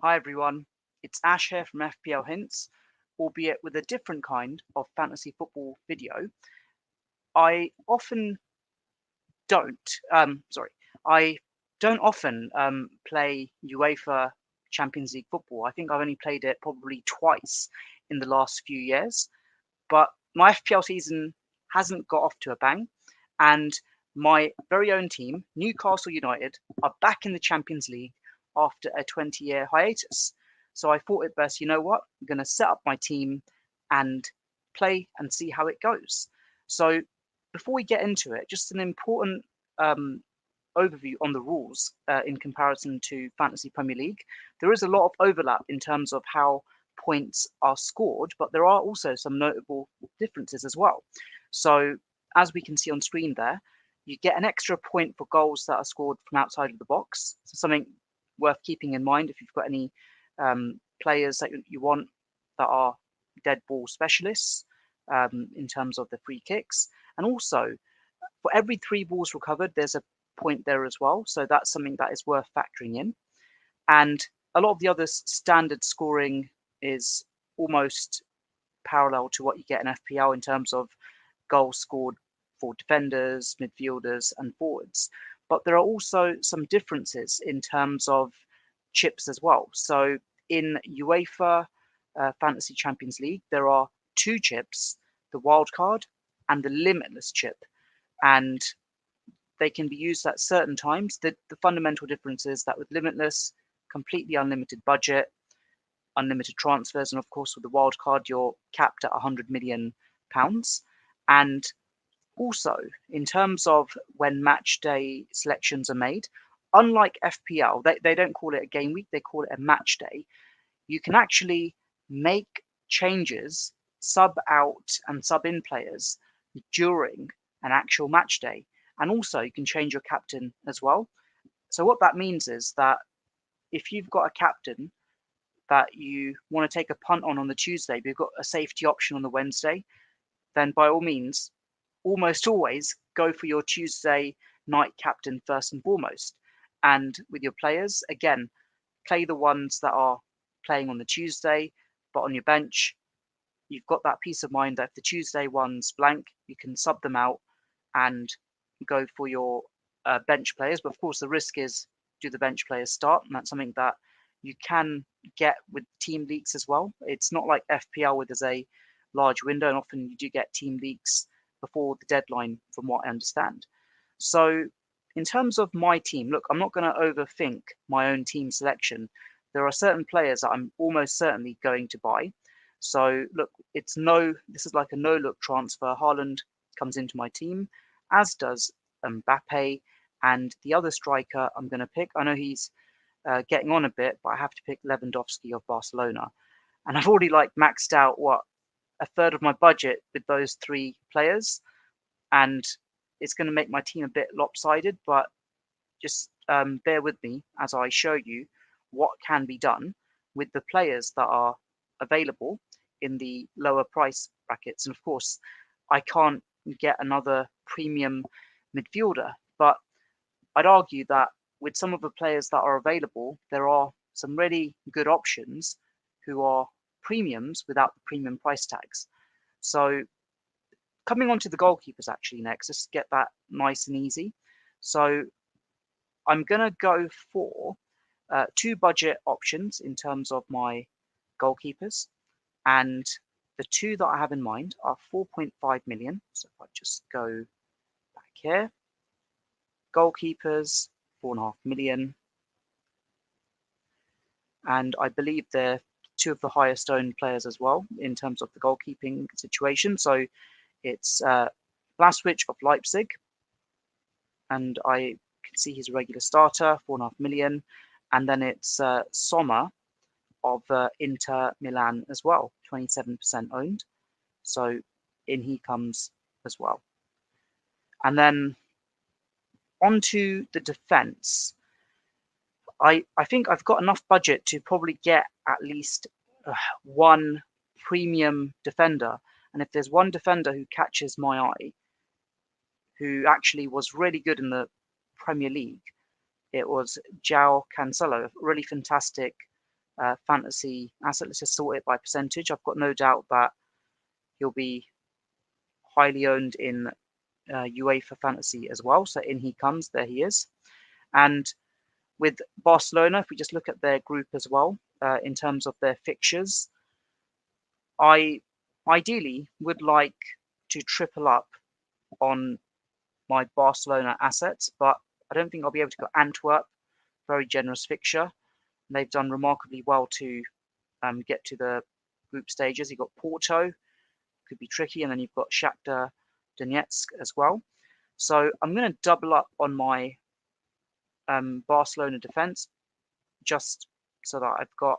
Hi everyone, it's Ash here from FPL Hints, albeit with a different kind of fantasy football video. I often don't, I don't often play UEFA Champions League football. I think I've only played it probably twice in the last few years, but my FPL season hasn't got off to a bang, and my very own team, Newcastle United, are back in the Champions League after a 20-year hiatus. So I thought it best, you know what, I'm going to set up my team and play and see how it goes. So before we get into it, just an important overview on the rules in comparison to Fantasy Premier League. There is a lot of overlap in terms of how points are scored, but there are also some notable differences as well. So as we can see on screen there, you get an extra point for goals that are scored from outside of the box. So something worth keeping in mind if you've got any players that you want that are dead ball specialists in terms of the free kicks. And also, for every 3 balls recovered, there's a point there as well. So that's something that is worth factoring in. And a lot of the other standard scoring is almost parallel to what you get in FPL in terms of goals scored for defenders, midfielders, and forwards. But there are also some differences in terms of chips as well. So in UEFA Fantasy Champions League, there are 2 chips, the wild card and the limitless chip. And they can be used at certain times. The fundamental difference is that with limitless, completely unlimited budget, unlimited transfers, and of course with the wild card, you're capped at £100 million. And also, in terms of when match day selections are made, unlike FPL, they don't call it a game week, they call it a match day. You can actually make changes, sub out and sub in players during an actual match day. And also you can change your captain as well. So what that means is that if you've got a captain that you want to take a punt on the Tuesday, but you've got a safety option on the Wednesday, then by all means, almost always go for your Tuesday night captain first and foremost. And with your players, again, play the ones that are playing on the Tuesday, but on your bench, you've got that peace of mind that if the Tuesday one's blank, you can sub them out and go for your bench players. But of course, the risk is, do the bench players start? And that's something that you can get with team leaks as well. It's not like FPL where there's a large window, and often you do get team leaks before the deadline, from what I understand. So in terms of my team, look, I'm not going to overthink my own team selection. There are certain players that I'm almost certainly going to buy. So look, this is like a no-look transfer. Haaland comes into my team, as does Mbappe, and the other striker I'm going to pick. I know he's getting on a bit, but I have to pick Lewandowski of Barcelona. And I've already maxed out a third of my budget with those 3 players, and it's going to make my team a bit lopsided, but just bear with me as I show you what can be done with the players that are available in the lower price brackets. And of course, I can't get another premium midfielder, but I'd argue that with some of the players that are available, there are some really good options who are premiums without the premium price tags. So coming on to the goalkeepers actually next, let's get that nice and easy. So I'm going to go for 2 budget options in terms of my goalkeepers. And the 2 that I have in mind are 4.5 million. So if I just go back here, goalkeepers, 4.5 million. And I believe they're 2 of the highest owned players as well in terms of the goalkeeping situation. So it's Blaswich of Leipzig, and I can see he's a regular starter, 4.5 million. And then it's Sommer of Inter Milan as well, 27% owned. So in he comes as well. And then onto the defense. I think I've got enough budget to probably get at least 1 premium defender. And if there's one defender who catches my eye, who actually was really good in the Premier League, it was João Cancelo, a really fantastic fantasy asset. Let's just sort it by percentage. I've got no doubt that he'll be highly owned in UEFA Fantasy as well. So in he comes, there he is. And with Barcelona, if we just look at their group as well, in terms of their fixtures, I ideally would like to triple up on my Barcelona assets, but I don't think I'll be able to go Antwerp. Very generous fixture. They've done remarkably well to get to the group stages. You've got Porto, could be tricky, and then you've got Shakhtar Donetsk as well. So I'm going to double up on my Barcelona defense, just so that I've got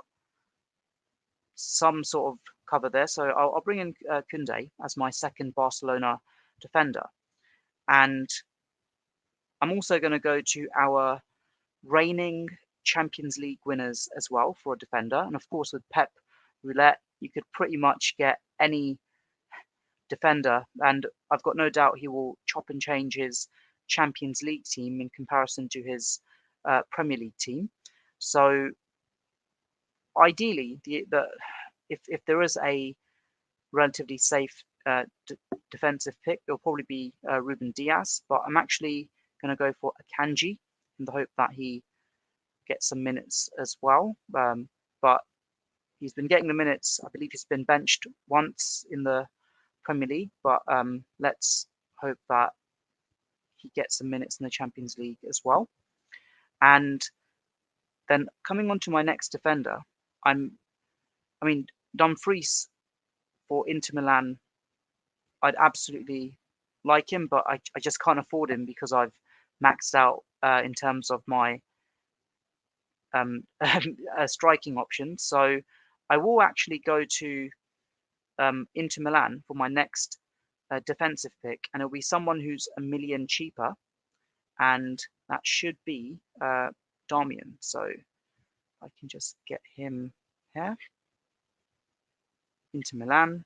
some sort of cover there. So I'll bring in Koundé as my second Barcelona defender. And I'm also going to go to our reigning Champions League winners as well for a defender. And of course, with Pep Roulette, you could pretty much get any defender. And I've got no doubt he will chop and change his Champions League team in comparison to his Premier League team. So ideally, if there is a relatively safe defensive pick, it'll probably be Ruben Dias. But I'm actually going to go for Akanji in the hope that he gets some minutes as well. But he's been getting the minutes. I believe he's been benched once in the Premier League, but let's hope that he gets some minutes in the Champions League as well. And then coming on to my next defender, Dumfries for Inter Milan, I'd absolutely like him, but I just can't afford him because I've maxed out in terms of my striking options. So I will actually go to Inter Milan for my next defensive pick, and it'll be someone who's $1 million cheaper, and that should be Darmian. So I can just get him here. Inter Milan.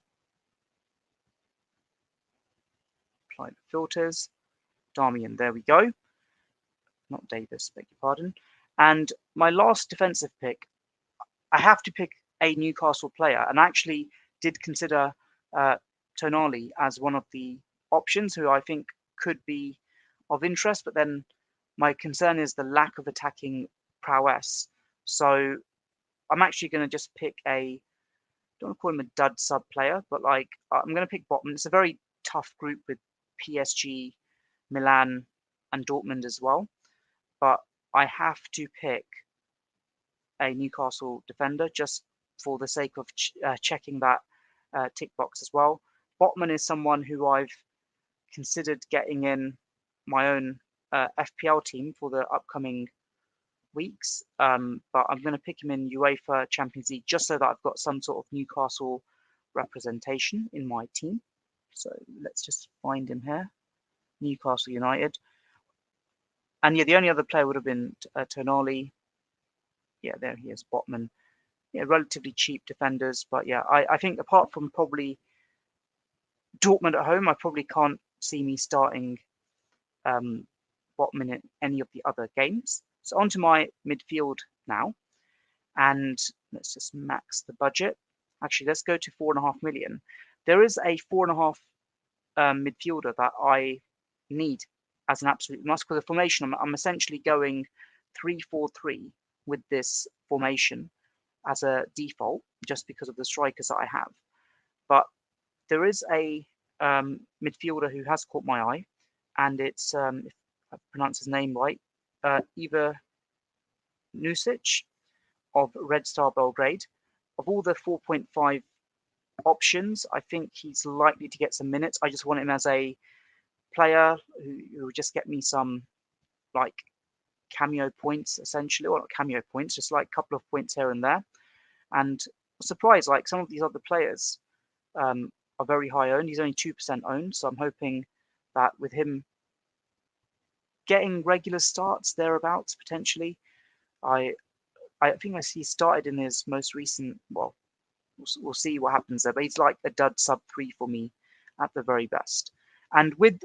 Apply the filters. Darmian, there we go. Not Davis, beg your pardon. And my last defensive pick, I have to pick a Newcastle player, and I actually did consider Tonali as one of the options who I think could be of interest, but then my concern is the lack of attacking prowess. So I'm actually going to just pick I don't want to call him a dud sub player, but like I'm going to pick Botman. It's a very tough group with PSG, Milan, and Dortmund as well. But I have to pick a Newcastle defender just for the sake of checking that tick box as well. Botman is someone who I've considered getting in my own FPL team for the upcoming weeks, but I'm going to pick him in UEFA Champions League just so that I've got some sort of Newcastle representation in my team. So let's just find him here. Newcastle United. And yeah, the only other player would have been Tonali. Yeah, there he is, Botman. Yeah, relatively cheap defenders. But yeah, I think apart from probably Dortmund at home, I probably can't see me starting Botman in any of the other games. So on to my midfield now. And let's just max the budget. Actually, let's go to 4.5 million. There is a 4.5 midfielder that I need as an absolute must for the formation. I'm essentially going 3-4-3 with this formation as a default, just because of the strikers that I have. But there is a midfielder who has caught my eye, and it's, if I pronounce his name right, Iva Nusic of Red Star Belgrade. Of all the 4.5 options, I think he's likely to get some minutes. I just want him as a player who will just get me some like cameo points, essentially, or not cameo points, just like a couple of points here and there. And surprised, like some of these other players are very high owned. He's only 2% owned, so I'm hoping that with him getting regular starts thereabouts potentially, I think I see started in his most recent. Well, we'll see what happens there, but he's like a dud sub 3 for me at the very best. And with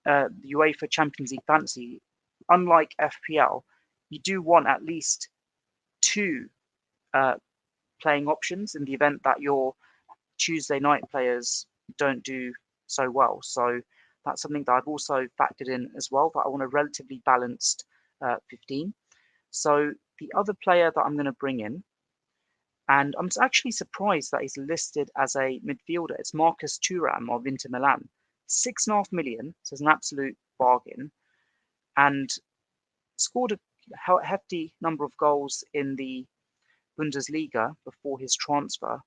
the UEFA Champions League Fantasy, unlike FPL, you do want at least 2 playing options in the event that your Tuesday night players don't do so well. So that's something that I've also factored in as well, that I want a relatively balanced 15. So the other player that I'm going to bring in, and I'm actually surprised that he's listed as a midfielder, it's Marcus Thuram of Inter Milan. 6.5 million, so it's an absolute bargain, and scored a hefty number of goals in the Bundesliga before his transfer.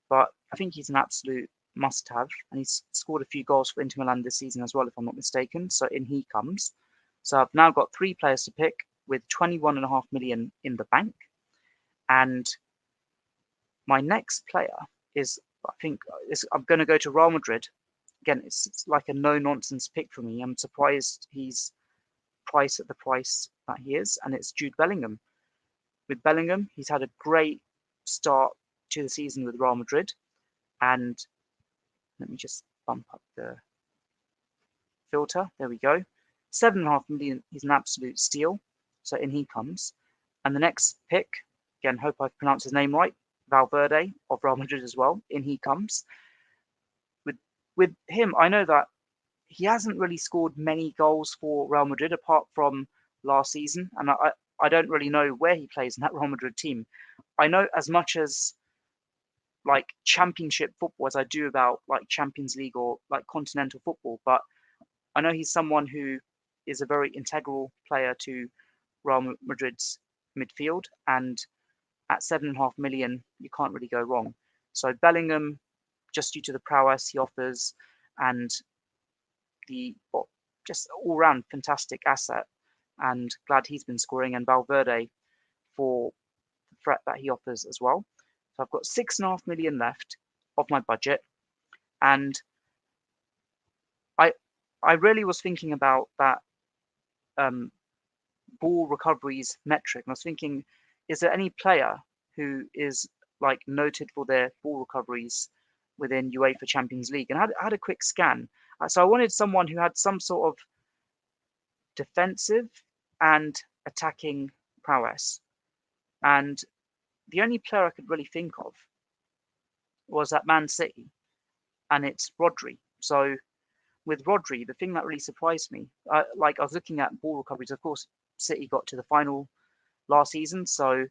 But I think he's an absolute must-have, and he's scored a few goals for Inter Milan this season as well, if I'm not mistaken. So in he comes. So I've now got 3 players to pick with 21.5 million in the bank. And my next player is, I think, I'm going to go to Real Madrid. Again, it's like a no-nonsense pick for me. I'm surprised he's priced at the price that he is, and it's Jude Bellingham. With Bellingham, he's had a great start to the season with Real Madrid. And let me just bump up the filter. There we go. 7.5 million is an absolute steal. So in he comes. And the next pick, again, hope I've pronounced his name right, Valverde of Real Madrid as well. In he comes. With him, I know that he hasn't really scored many goals for Real Madrid apart from last season. And I don't really know where he plays in that Real Madrid team. I know as much as like championship football as I do about like Champions League or like continental football, but I know he's someone who is a very integral player to Real Madrid's midfield, and at 7.5 million, you can't really go wrong. So Bellingham, just due to the prowess he offers and the just all-round fantastic asset, and glad he's been scoring, and Valverde for the threat that he offers as well. So I've got 6.5 million left of my budget, and I really was thinking about that ball recoveries metric. And I was thinking, is there any player who is like noted for their ball recoveries within UEFA Champions League? And I had a quick scan. So I wanted someone who had some sort of defensive and attacking prowess. And the only player I could really think of was at Man City, and it's Rodri. So with Rodri, the thing that really surprised me, like I was looking at ball recoveries, of course, City got to the final last season, so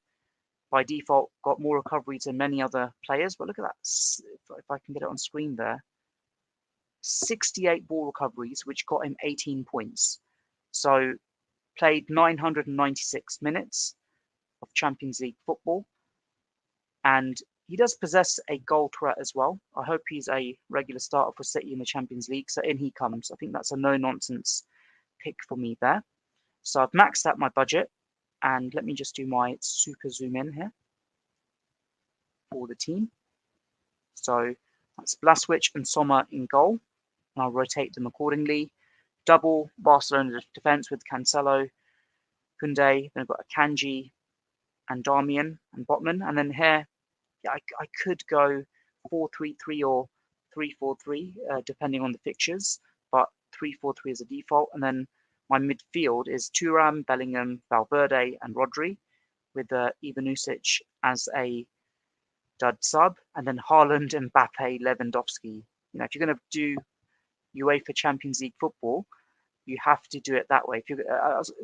by default got more recoveries than many other players. But look at that, if I can get it on screen there, 68 ball recoveries, which got him 18 points. So played 996 minutes of Champions League football, and he does possess a goal threat as well. I hope he's a regular starter for City in the Champions League. So in he comes. I think that's a no-nonsense pick for me there. So I've maxed out my budget. And let me just do my super zoom in here for the team. So that's Blaswich and Sommer in goal. And I'll rotate them accordingly. Double Barcelona defense with Cancelo, Koundé. Then I've got Akanji and Darmian and Botman. And then here, I could go 4-3-3 or 3-4-3, depending on the fixtures, but 3-4-3 is a default. And then my midfield is Thuram, Bellingham, Valverde, and Rodri, with Ivanusic as a dud sub, and then Haaland, Mbappe, Lewandowski. You know, if you're going to do UEFA Champions League football, you have to do it that way. If you,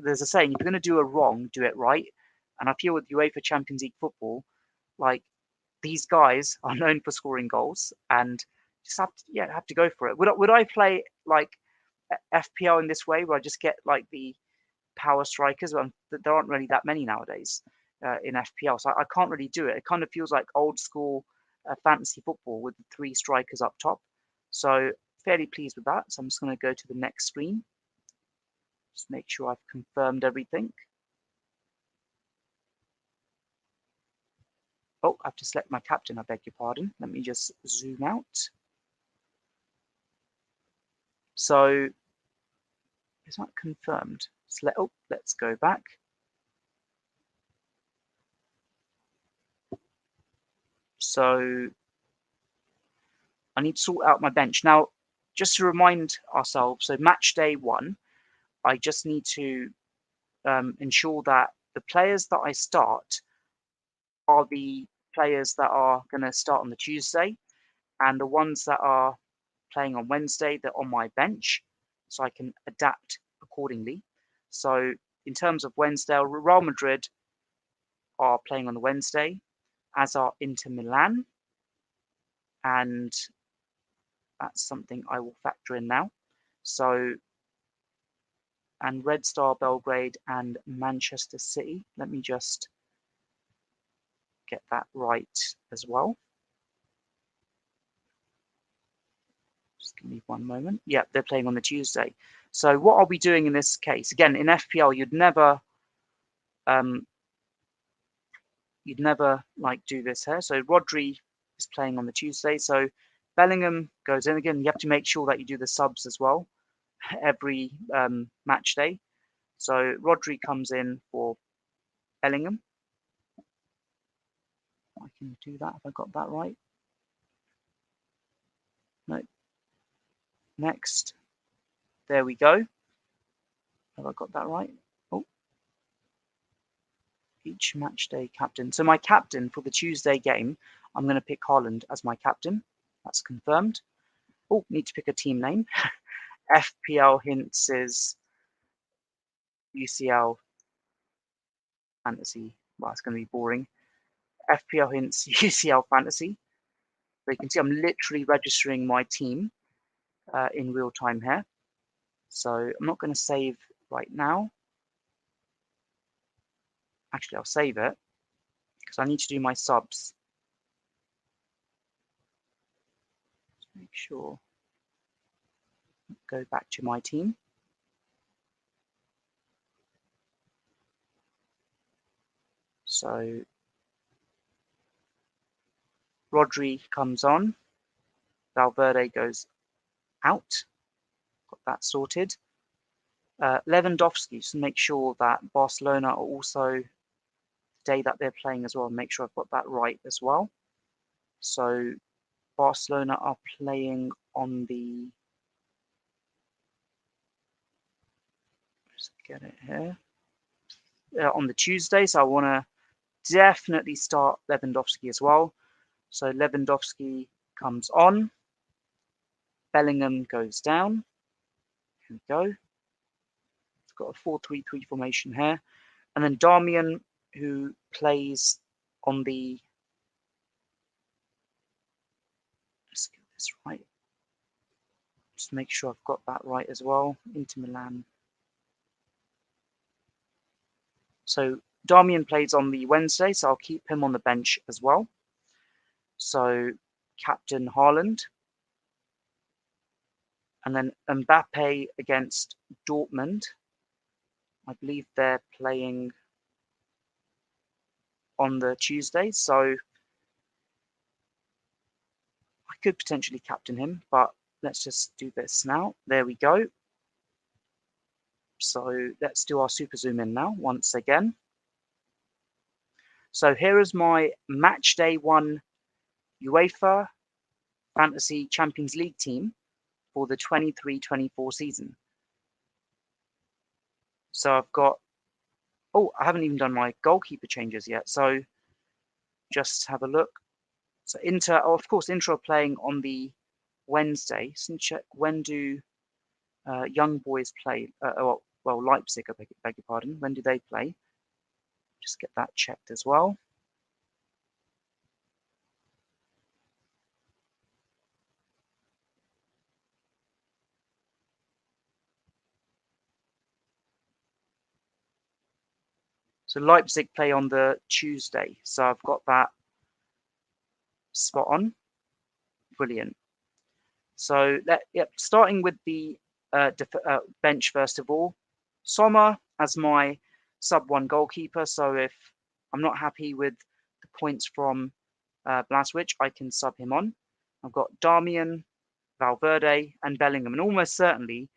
there's a saying, if you're going to do a wrong, do it right. And I feel with UEFA Champions League football, like, these guys are known for scoring goals, and just have to go for it. Would I play like FPL in this way, where I just get like the power strikers? Well, there aren't really that many nowadays in FPL, so I can't really do it. It kind of feels like old school fantasy football with the 3 strikers up top. So fairly pleased with that. So I'm just going to go to the next screen, just make sure I've confirmed everything. Oh, I have to select my captain, I beg your pardon. Let me just zoom out. So, is that confirmed? Let's go back. So, I need to sort out my bench. Now, just to remind ourselves, so match day 1, I just need to ensure that the players that I start are the players that are going to start on the Tuesday, and the ones that are playing on Wednesday, they're on my bench, so I can adapt accordingly. So in terms of Wednesday, Real Madrid are playing on the Wednesday, as are Inter Milan, and that's something I will factor in now. So, and Red Star Belgrade and Manchester City. Let me just get that right as well. Just give me one moment. Yeah, they're playing on the Tuesday. So what I'll be doing in this case, again, in FPL, you'd never like do this here. So Rodri is playing on the Tuesday. So Bellingham goes in again. You have to make sure that you do the subs as well every match day. So Rodri comes in for Bellingham. I can do that if I got that right. No. Next. There we go. Have I got that right? Oh. Each match day captain. So my captain for the Tuesday game, I'm going to pick Haaland as my captain. That's confirmed. Oh, need to pick a team name. FPL Hints is UCL Fantasy. Well, it's going to be boring. FPL Hints UCL Fantasy. So you can see I'm literally registering my team in real time here. So I'm not going to save right now. Actually, I'll save it because I need to do my subs. Just make sure. Go back to my team. So Rodri comes on. Valverde goes out. Got that sorted. Lewandowski, so make sure that Barcelona are also the day that they're playing as well. Make sure I've got that right as well. So Barcelona are playing on the, let's get it here, on the Tuesday. So I want to definitely start Lewandowski as well. So Lewandowski comes on. Bellingham goes down. Here we go. It's got a 4-3-3 formation here. And then Darmian, who plays on the, let's get this right. Just make sure I've got that right as well. Inter Milan. So Darmian plays on the Wednesday, so I'll keep him on the bench as well. So captain Haaland. And then Mbappe against Dortmund. I believe they're playing on the Tuesday, so I could potentially captain him, but let's just do this now. There we go. So let's do our super zoom in now once again. So here is my match day 1 UEFA Fantasy Champions League team for the 23-24 season. So I've got, oh, I haven't even done my goalkeeper changes yet. So just have a look. So Inter, oh, of course, Inter are playing on the Wednesday. So check, when do young boys play? Well, Leipzig, I beg your pardon. When do they play? Just get that checked as well. So Leipzig play on the Tuesday. So I've got that spot on. Brilliant. So starting with the bench first of all. Sommer as my sub-1 goalkeeper. So if I'm not happy with the points from Blaswich, I can sub him on. I've got Darmian, Valverde, and Bellingham. And almost certainly,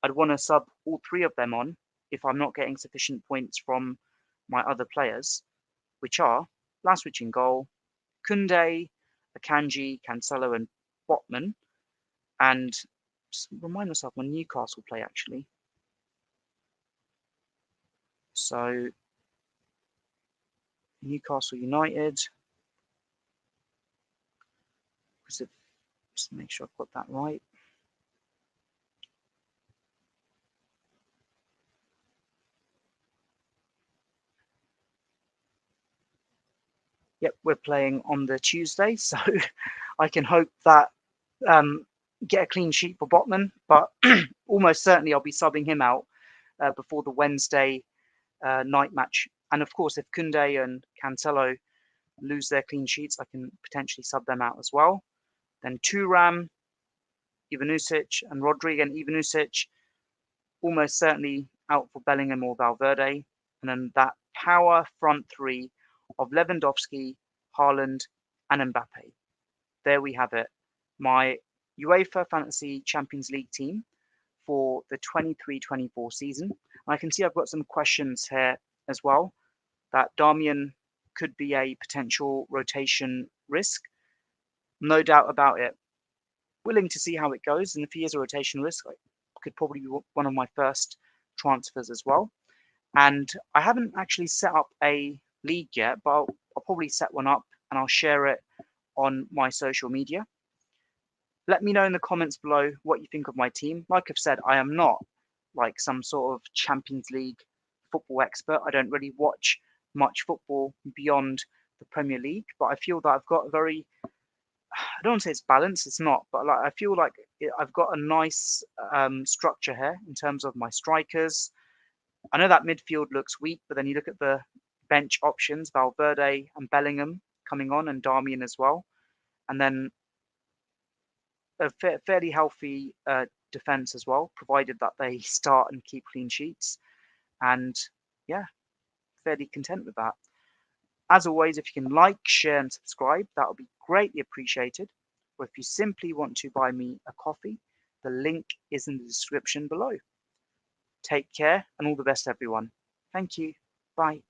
I'd want to sub all 3 of them on if I'm not getting sufficient points from my other players, which are Blaswich in goal, Koundé, Akanji, Cancelo, and Botman. And just remind myself when Newcastle play, actually. So Newcastle United. Just make sure I've got that right. Yep, we're playing on the Tuesday, so I can hope that get a clean sheet for Botman, but almost certainly I'll be subbing him out before the Wednesday night match. And of course, if Koundé and Cancelo lose their clean sheets, I can potentially sub them out as well. Then Thuram, Ivanusic, and Rodri. And Ivanusic almost certainly out for Bellingham or Valverde. And then that power front three of Lewandowski, Haaland, and Mbappe. There we have it. My UEFA Fantasy Champions League team for the 23-24 season. And I can see I've got some questions here as well, that Darmian could be a potential rotation risk. No doubt about it. Willing to see how it goes, and if he is a rotation risk, I could probably be one of my first transfers as well. And I haven't actually set up a league yet, but I'll probably set one up and I'll share it on my social media. Let me know in the comments below what you think of my team. Like I've said, I am not like some sort of Champions League football expert. I don't really watch much football beyond the Premier League, but I feel that I've got a very, I don't want to say it's balanced, it's not, but like I feel like I've got a nice structure here in terms of my strikers. I know that midfield looks weak, but then you look at the bench options, Valverde and Bellingham coming on, and Darmian as well. And then a fairly healthy defense as well, provided that they start and keep clean sheets. And yeah, fairly content with that. As always, if you can like, share, and subscribe, that would be greatly appreciated. Or if you simply want to buy me a coffee, the link is in the description below. Take care and all the best, everyone. Thank you. Bye.